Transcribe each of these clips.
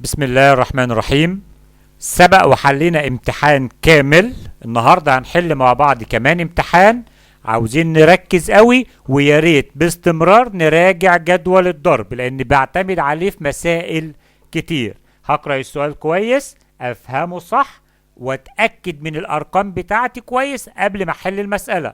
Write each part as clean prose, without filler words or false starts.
بسم الله الرحمن الرحيم. سبق وحلينا امتحان كامل. النهارده هنحل مع بعض كمان امتحان. عاوزين نركز قوي ويا ريت باستمرار نراجع جدول الضرب لان بعتمد عليه في مسائل كتير. هقرأ السؤال كويس افهمه صح واتأكد من الارقام بتاعتي كويس قبل ما احل المسألة.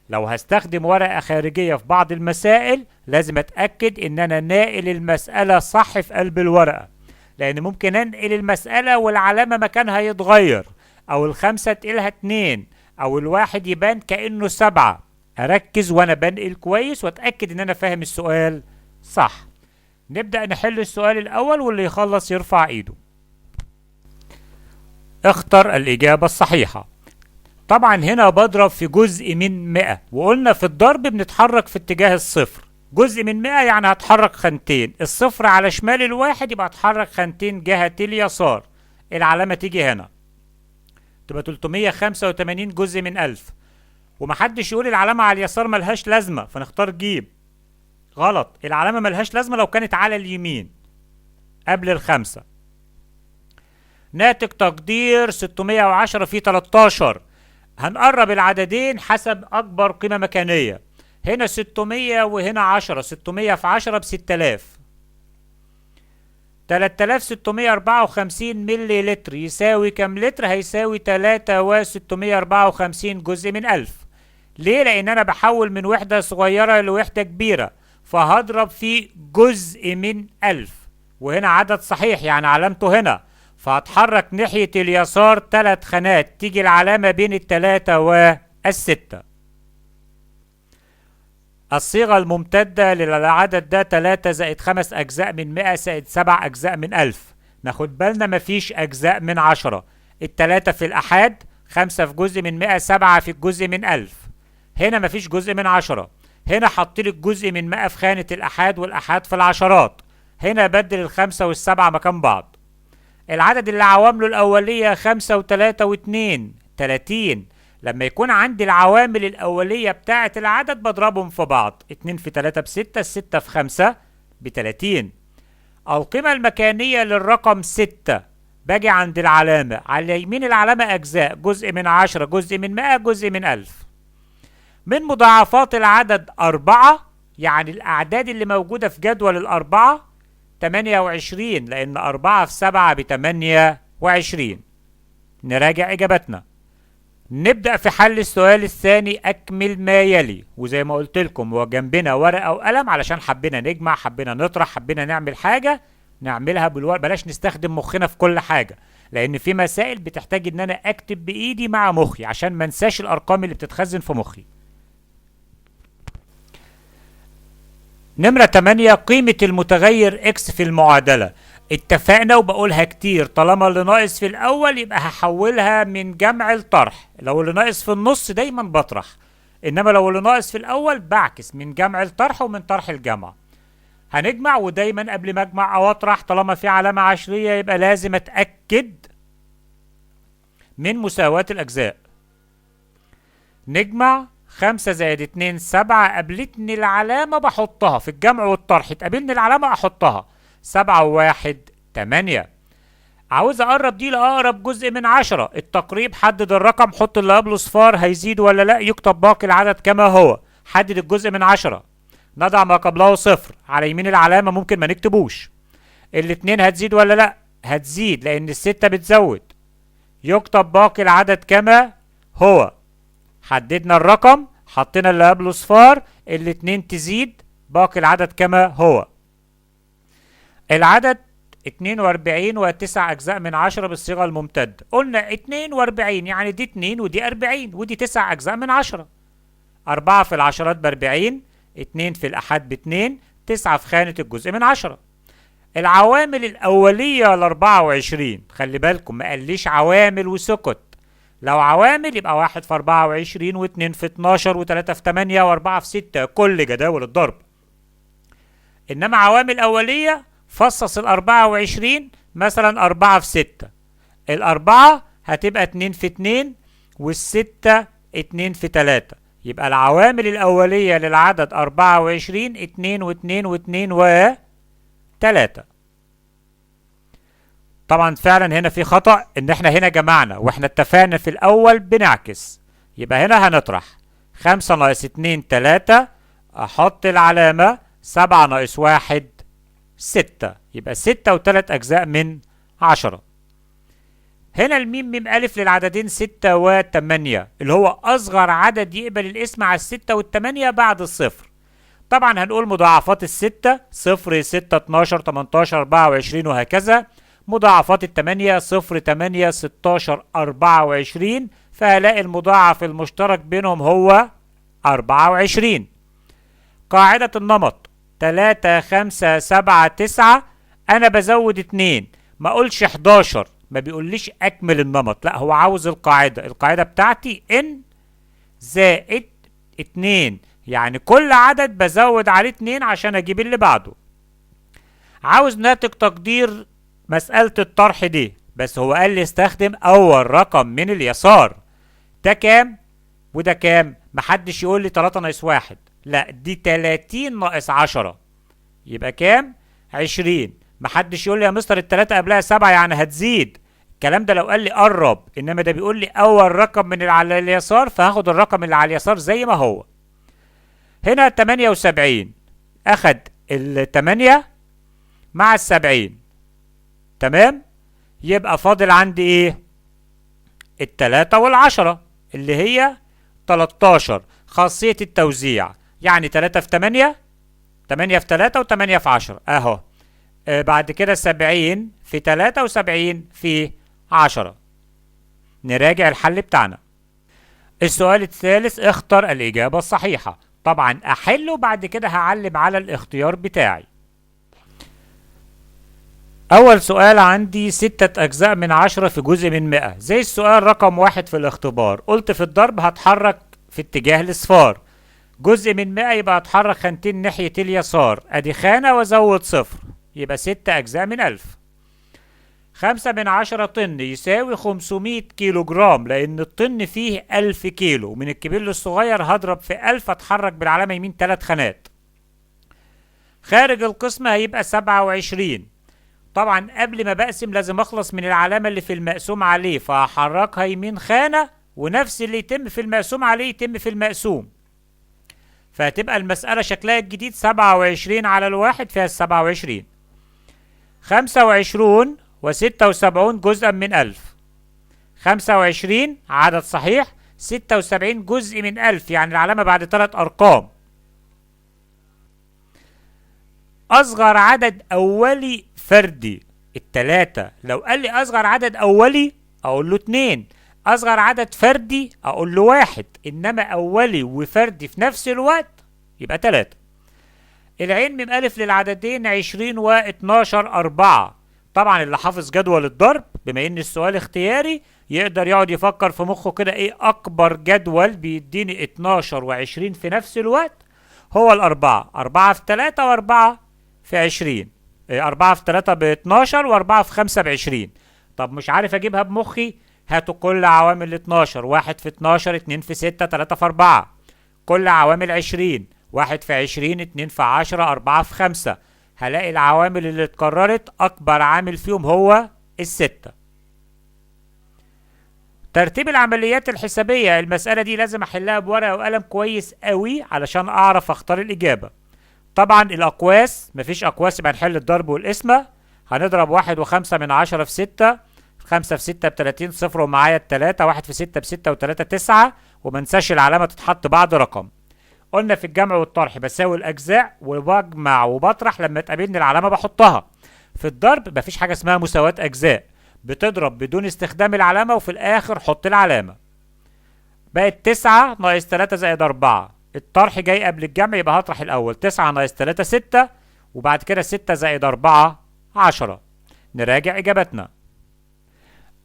لو هستخدم ورقة خارجية في بعض المسائل لازم اتأكد ان انا ناقل المسألة صح في قلب الورقة، لان ممكن انقل المسألة والعلامة مكانها يتغير، او الخمسة تقلها 2، او الواحد يبان كأنه 7. اركز وانا بنقل كويس واتأكد ان انا فاهم السؤال صح. نبدأ نحل السؤال الاول واللي يخلص يرفع ايده. اختر الاجابة الصحيحة. طبعا هنا بضرب في جزء من 100، وقلنا في الضرب بنتحرك في اتجاه الصفر. جزء من 100 يعني هتحرك خانتين، الصفر على شمال الواحد يبقى هتحرك خانتين جهة اليسار. العلامة تيجي هنا تبقى 385 جزء من 1000. ومحدش يقول العلامة على اليسار ملهاش لازمة فنختار جيم. غلط، العلامة ملهاش لازمة لو كانت على اليمين قبل الخمسة. ناتج تقدير 610 في 13. هنقرب العددين حسب أكبر قيمة مكانية. هنا 600 وهنا 10. 600 في 10 ب 6000. 3654 ملي لتر يساوي كم لتر؟ هيساوي 3654 جزء من 1000. ليه؟ لأن أنا بحول من وحدة صغيرة لوحدة كبيرة، فهضرب في جزء من 1000. وهنا عدد صحيح يعني علامته هنا، فهتحرك ناحية اليسار 3 خانات، تيجي العلامة بين ال3 وال6. الصيغة الممتدة للعدد ده 3 زائد 5 أجزاء من 100 زائد 7 أجزاء من 1000. ناخد بالنا مفيش أجزاء من 10. ال3 في الأحاد، 5 في جزء من 100، 7 في الجزء من 1000. هنا مفيش جزء من 10. هنا حطيلك جزء من 100 في خانة الأحاد والأحاد في العشرات. هنا بدل ال5 وال7 مكان بعض. العدد اللي عوامله الأولية 5 و3 و2 30. لما يكون عندي العوامل الأولية بتاعة العدد بضربهم في بعض. 2 في 3 ب6، 6 في 5 ب30. القيمة المكانية للرقم 6، باجي عند العلامة على يمين العلامة أجزاء، جزء من 10 جزء من 100 جزء من 1000. من مضاعفات العدد 4، يعني الأعداد اللي موجودة في جدول الأربعة 28، لأن 4 في 7 ب28. نراجع إجابتنا. نبدأ في حل السؤال الثاني. أكمل ما يلي، وزي ما قلت لكم هو جنبنا ورقة وقلم علشان حبينا نجمع، حبينا نطرح، حبينا نعمل حاجة نعملها بالورق. بلاش نستخدم مخنا في كل حاجة، لأن في مسائل بتحتاج إن أنا أكتب بإيدي مع مخي عشان ما انساش الأرقام اللي بتتخزن في مخي. نمرة 8، قيمة المتغير X في المعادلة. اتفقنا وبقولها كتير، طالما اللي ناقص في الأول يبقى هحولها من جمع لطرح. لو اللي ناقص في النص دايما بطرح، إنما لو اللي ناقص في الأول بعكس من جمع لطرح ومن طرح الجمع. هنجمع، ودايما قبل ما أجمع أو أطرح طالما في علامة عشرية يبقى لازم أتأكد من مساواة الأجزاء. نجمع 5 زائد 2 7. قابلتني العلامة بحطها في الجمع والطرح، تقابلني العلامة أحطها. 7 و1 8. عاوز أقرب دي لأقرب جزء من 10. التقريب حدد الرقم، حط اللي قبله صفار، هيزيد ولا لا؟ يكتب باقي العدد كما هو. حدد الجزء من 10، نضع ما قبله صفر على يمين العلامة، ممكن ما نكتبوش. الاتنين هتزيد ولا لا؟ هتزيد لأن الستة بتزود. يكتب باقي العدد كما هو. حددنا الرقم، حطينا اللي قبله صفار، الاتنين تزيد، باقي العدد كما هو. العدد 42 و9 أجزاء من 10 بالصيغة الممتدة. قلنا 42 يعني دي 2 ودي 40 ودي 9 أجزاء من 10. 4 في العشرات ب40، 2 في الأحاد ب2، 9 في خانة الجزء من 10. العوامل الأولية ل24. خلي بالكم ما قاليش عوامل وسكت. لو عوامل يبقى 1 في 24 و2 في 12 و3 في 8 و4 في 6، كل جداول الضرب. إنما عوامل أولية فصص ال24 مثلا 4 في 6. الأربعة هتبقى 2 في 2 والستة 2 في 3. يبقى العوامل الأولية للعدد 24 2 و2 و2 و3. طبعا فعلا هنا في خطأ، ان احنا هنا جمعنا واحنا اتفقنا في الاول بنعكس. يبقى هنا هنطرح 5 ناقص 2 3، احط العلامة 7 ناقص 1 6، يبقى 6 و3 اجزاء من 10. هنا الميم ميم ألف للعددين 6 و8 اللي هو أصغر عدد يقبل الاسم على الستة والتمانية بعد الصفر. طبعا هنقول مضاعفات الستة 0 6 12 18 24 وهكذا. مضاعفات التمانية 0 8 16 24، فهلاقي المضاعف المشترك بينهم هو 24. قاعدة النمط 3 5 7 9، أنا بزود 2، ما أقولش 11، ما بيقوليش أكمل النمط، لا هو عاوز القاعدة بتاعتي n زائد 2، يعني كل عدد بزود عليه 2 عشان أجيب اللي بعده. عاوز ناتج تقدير مسألة الطرح دي، بس هو قال لي استخدم أول رقم من اليسار. ده كام وده كام؟ محدش يقول لي 3 ناقص 1، لا دي 30 ناقص 10، يبقى كام؟ 20. محدش يقول لي يا مستر التلاتة قبلها 7 يعني هتزيد، الكلام ده لو قال لي قرب، انما ده بيقول لي اول رقم من اللي على اليسار، فهاخد الرقم اللي على اليسار زي ما هو. هنا 78، اخد ال8 مع ال70، تمام؟ يبقى فاضل عندي ايه؟ ال3 وال10 اللي هي 13، خاصية التوزيع، يعني 3 في 8، 8 في 3 و8 في 10 اهو. بعد كده 70 في 3 و70 في 10. نراجع الحل بتاعنا. السؤال الثالث، اختر الإجابة الصحيحة. طبعا أحله بعد كده هعلم على الاختيار بتاعي. أول سؤال عندي 6 أجزاء من 10 في جزء من 100، زي السؤال رقم 1 في الاختبار. قلت في الضرب هتحرك في اتجاه الإصفار، جزء من 100 يبقى هتحرك خانتين ناحية اليسار، أدي خانة وأزود صفر، يبقى 6 أجزاء من 1000. 5 من 10 طن يساوي 500 كيلو جرام، لأن الطن فيه 1000 كيلو. من الكبير للصغير هضرب في 1000، اتحرك بالعلامة يمين 3 خانات. خارج القسمة هيبقى 27. طبعا قبل ما بقسم لازم أخلص من العلامة اللي في المقسوم عليه، فهحركها يمين خانة، ونفس اللي يتم في المقسوم عليه يتم في المقسوم. فهتبقى المسألة شكلها الجديد 27 على الواحد فيها 27. 25 و76 جزءا من 1000. 25 عدد صحيح، 76 جزء من 1000، يعني العلامة بعد 3 أرقام. أصغر عدد أولي فردي التلاتة، لو قال لي أصغر عدد أولي أقول له 2، أصغر عدد فردي أقول له 1، إنما أولي وفردي في نفس الوقت يبقى 3. العين من ألف للعددين 20 و12 4. طبعا اللي حافظ جدول الضرب بما إن السؤال اختياري يقدر يقعد يفكر في مخه كده إيه أكبر جدول بيديني 12 و20 في نفس الوقت. هو الأربعة، 4 في 3 و4 في 20، 4 في 3 ب12 و4 في 5 ب20. طب مش عارف أجيبها بمخي، هاتوا كل عوامل 12، 1 في 12 2 في 6 3 في 4، كل عوامل 20، 1 في 20 2 في 10 4 في 5. هلاقي العوامل اللي اتكررت أكبر عامل فيهم هو ال6. ترتيب العمليات الحسابية، المسألة دي لازم أحلها بورقة وقلم كويس قوي علشان أعرف أختار الإجابة. طبعا الأقواس، مفيش أقواس يبقى نحل الضرب والقسمة. هنضرب 1 و5 من 10 في 6، 5 في 6 ب30، صفر ومعايا ال3، 1 في 6 ب6 و3 9، ومنساش العلامة تتحط بعد رقم. قلنا في الجمع والطرح بساوي الأجزاء وبجمع وبطرح، لما تقابلني العلامة بحطها. في الضرب مفيش حاجة اسمها مساواة أجزاء، بتضرب بدون استخدام العلامة وفي الآخر حط العلامة. بقت 9 ناقص 3 زائد 4. الطرح جاي قبل الجمع يبقى هطرح الأول. 9 ناقص 3 6، وبعد كده 6 زائد 4 10. نراجع إجابتنا.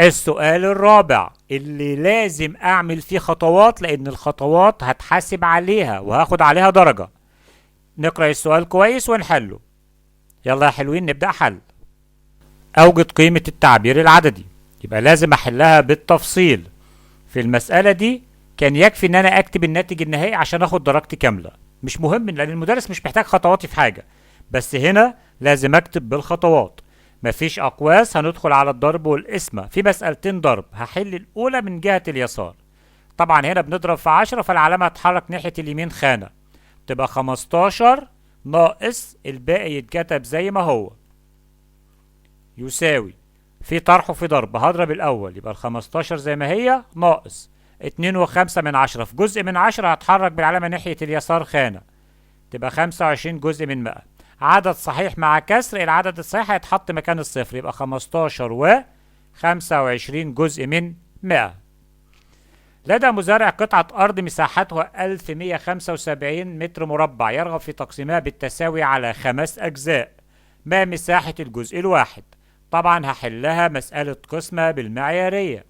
السؤال الرابع اللي لازم أعمل فيه خطوات، لأن الخطوات هتحاسب عليها وهاخد عليها درجة. نقرأ السؤال كويس ونحله. يلا يا حلوين نبدأ حل. أوجد قيمة التعبير العددي، يبقى لازم أحلها بالتفصيل. في المسألة دي كان يكفي إن أنا أكتب الناتج النهائي عشان أخد درجتي كاملة، مش مهم لأن المدرس مش محتاج خطواتي في حاجة، بس هنا لازم أكتب بالخطوات. مفيش أقواس، هندخل على الضرب والقسمة. في مسألتين ضرب، هحل الأولى من جهة اليسار. طبعا هنا بنضرب في 10 فالعلامة هتتحرك ناحية اليمين خانة، تبقى 15 ناقص الباقي يتكتب زي ما هو يساوي، في طرح وفي ضرب. هضرب الأول يبقى ال15 زي ما هي ناقص 2.5 في جزء من 10 هتحرك بالعلامة ناحية اليسار خانة، تبقى 25 جزء من 100. عدد صحيح مع كسر، العدد الصحيح هيتحط مكان الصفر، يبقى 15 و 25 جزء من 100. لدى مزارع قطعة أرض مساحتها 1175 متر مربع، يرغب في تقسيمها بالتساوي على 5 أجزاء. ما مساحة الجزء الواحد؟ طبعا هحلها مسألة قسمة بالمعيارية.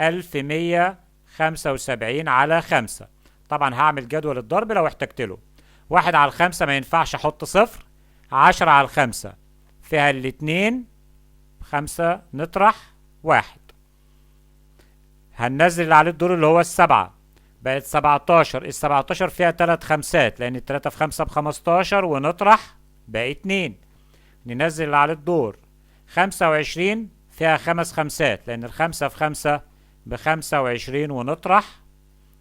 1175 على 5. طبعا هعمل جدول الضرب لو احتجت له. 1 على 5 ما ينفعش احط صفر. 10 على 5 فيها الاتنين، 5 نطرح 1. هننزل عليه الدور اللي هو السبعة، بقت 17. ال17 فيها 3 خمسات لأن ال3 في 5 ب15 ونطرح بقى 2. ننزل عليه الدور 25 فيها 5 خمسات لأن ال5 في 5 ب25 ونطرح.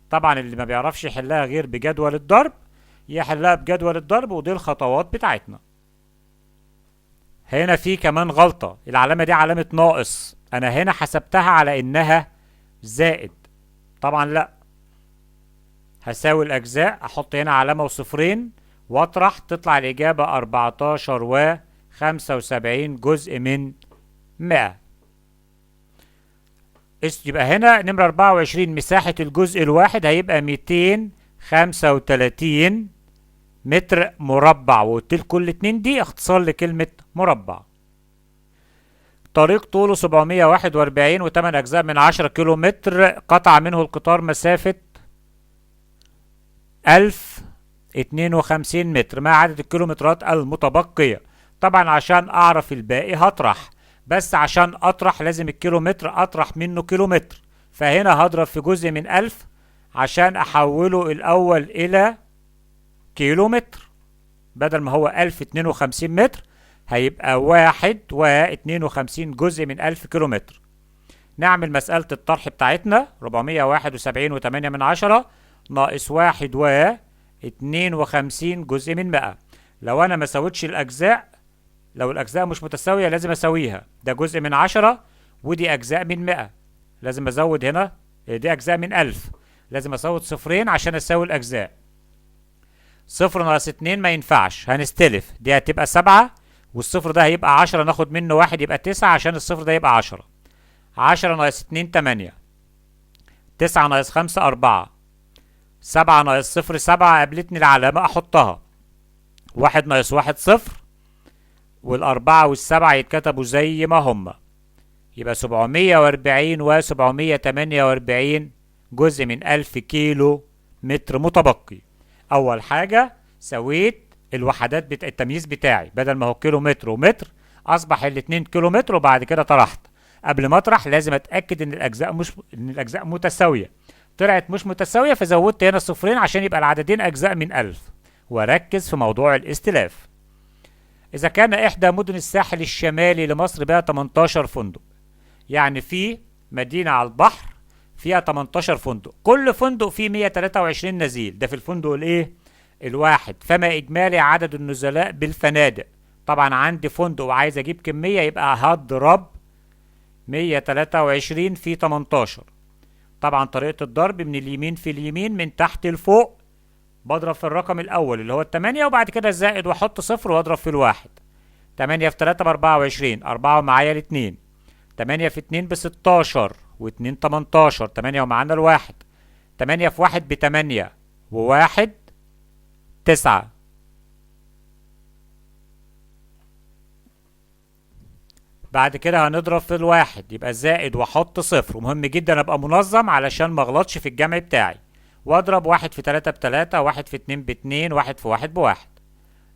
طبعا اللي ما بيعرفش يحلها غير بجدول الضرب يحلها بجدول الضرب، ودي الخطوات بتاعتنا. هنا في كمان غلطة، العلامة دي علامة ناقص، أنا هنا حسبتها على إنها زائد. طبعا لا، هساوي الأجزاء، أحط هنا علامة وصفرين وأطرح، تطلع الإجابة 14 و 75 جزء من 100. يبقى هنا نمرة 24 مساحة الجزء الواحد هيبقى 235 متر مربع، وقلت لكم الاتنين دي اختصار لكلمة مربع. طريق طوله 741 و8 أجزاء من 10 كيلو متر، قطع منه القطار مسافة 1052 متر، ما عدد الكيلومترات المتبقية. طبعا عشان أعرف الباقي هطرح، بس عشان أطرح لازم الكيلومتر أطرح منه كيلومتر، فهنا هضرب في جزء من 1000 عشان أحوله الأول إلى كيلومتر. بدل ما هو 1052 متر هيبقى 1.52 جزء من 1000 كيلومتر. نعمل مسألة الطرح بتاعتنا. 471 و8 من 10 ناقص 1.52 جزء من 100. لو أنا ما سويتش الأجزاء، لو الأجزاء مش متساوية لازم أسويها. ده جزء من 10 ودي أجزاء من 100، لازم أزود هنا. دي أجزاء من 1000، لازم أزود صفرين عشان أساوي الأجزاء. صفر ناقص 2 ما ينفعش، هنستلف. دي هتبقى 7 والصفر ده هيبقى 10، ناخد منه 1 يبقى 9 عشان الصفر ده يبقى 10. 10 ناقص 2 8. 9 ناقص 5 4. 7 ناقص 0 7، قابلتني العلامة أحطها. 1 ناقص 1 0، والأربعة والسبعة يتكتبوا زي ما هما، يبقى 740 و 748 جزء من 1000 كيلو متر متبقي. أول حاجة سويت الوحدات التمييز بتاعي، بدل ما هو كيلو متر ومتر أصبح الاتنين كيلو متر، وبعد كده طرحت. قبل ما أطرح لازم أتأكد إن الأجزاء متساوية. طلعت مش متساوية فزودت هنا صفرين عشان يبقى العددين أجزاء من 1000، وركز في موضوع الاستلاف. إذا كان إحدى مدن الساحل الشمالي لمصر بها 18 فندق، يعني في مدينة على البحر فيها 18 فندق، كل فندق فيه 123 نزيل، ده في الفندق الإيه؟ الواحد. فما إجمالي عدد النزلاء بالفنادق؟ طبعا عندي فندق وعايز أجيب كمية، يبقى هضرب 123 في 18. طبعا طريقة الضرب من اليمين في اليمين، من تحت لفوق. بضرب في الرقم الأول اللي هو 8 وبعد كده زائد وأحط صفر وأضرب في الواحد. 8 في 3 ب24، 4 ومعايا الاتنين. 8 في 2 ب16 و2 18، 8 ومعانا الواحد. 8 في 1 ب8 و1 9. بعد كده هنضرب في الواحد يبقى زائد واحط صفر، ومهم جدا ابقى منظم علشان ما اغلطش في الجمع بتاعي. واضرب 1 في 3 ب3، 1 في 2 ب2، 1 في 1 ب1.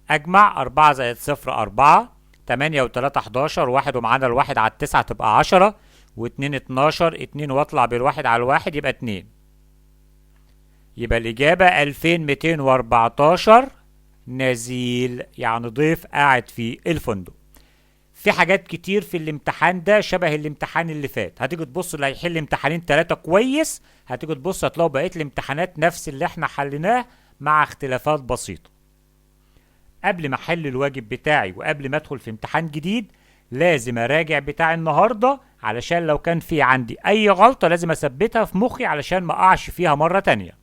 اجمع 4 زائد صفر 4، 8 و3 11، 1 ومعانا الواحد على التسعة تبقى 10، و2 12، 2 واطلع بالواحد على الواحد يبقى 2. يبقى الإجابة 2214 نزيل، يعني ضيف قاعد في الفندق. في حاجات كتير في الامتحان ده شبه الامتحان اللي فات. هتيجي تبص اللي هيحل امتحانين 3 كويس، هتيجي تبص هتلاقوا بقية الامتحانات نفس اللي احنا حليناه مع اختلافات بسيطة. قبل ما احل الواجب بتاعي وقبل ما ادخل في امتحان جديد لازم اراجع بتاع النهاردة، علشان لو كان في عندي اي غلطة لازم اثبتها في مخي علشان ما اقعش فيها مرة تانية.